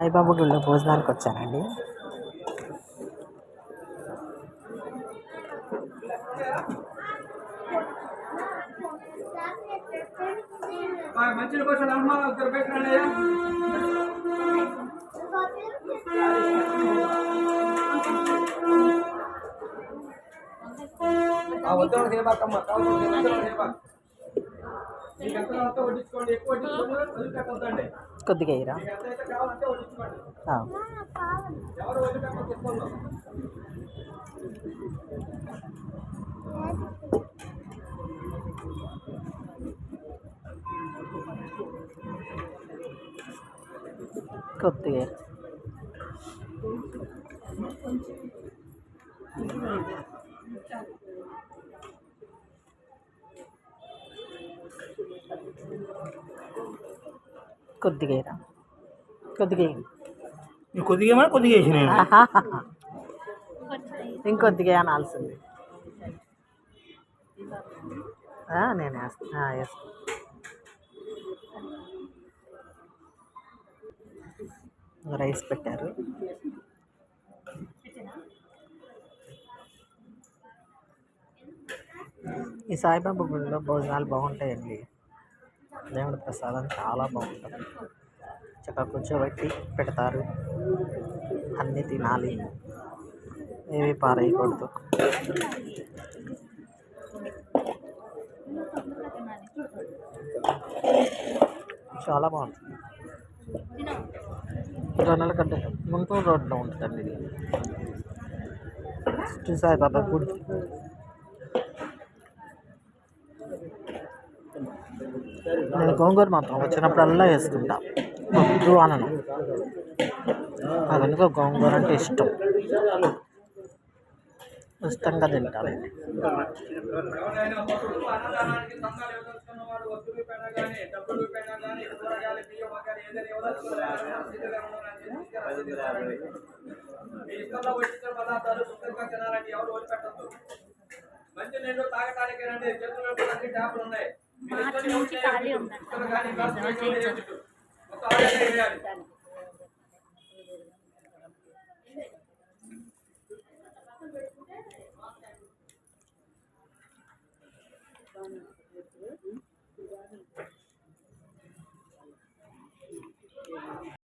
సాయిబాబా గుడిలో భోజనానికి వచ్చానండి. కొద్దిగా ఇరా కొద్దిగా కొద్దిగా కొద్దిగా కొద్దిగా కొద్దిగా ఇంకొద్దిగా అనాల్సింది. నేను వేస్తా. రైస్ పెట్టారు. ఈ సాయిబాబా గుడిలో భోజనాలు బాగుంటాయండి. దేవుడి ప్రసాదం చాలా బాగుంటుంది. చక్కగా కూర్చోబెట్టి పెడతారు. అన్నీ తినాలి, ఏవి పారేయకూడదు. చాలా బాగుంటుంది. జొన్నల గడ్డ గుంటూరు రోడ్లో ఉంటుందండి ఇది. శ్రీ సాయిబాబా గుడి. నేను గోంగూర మాత్రం వచ్చినప్పుడల్లా వేసుకుంటా, వద్దు అనను. అందుకో గోంగూర అంటే ఇష్టంగా తింటాను. మంచి నీళ్ళు తాగటానికి చేతుల్లో అన్ని ట్యాపులు ఉన్నాయి. ఖాళీ ఉందండి.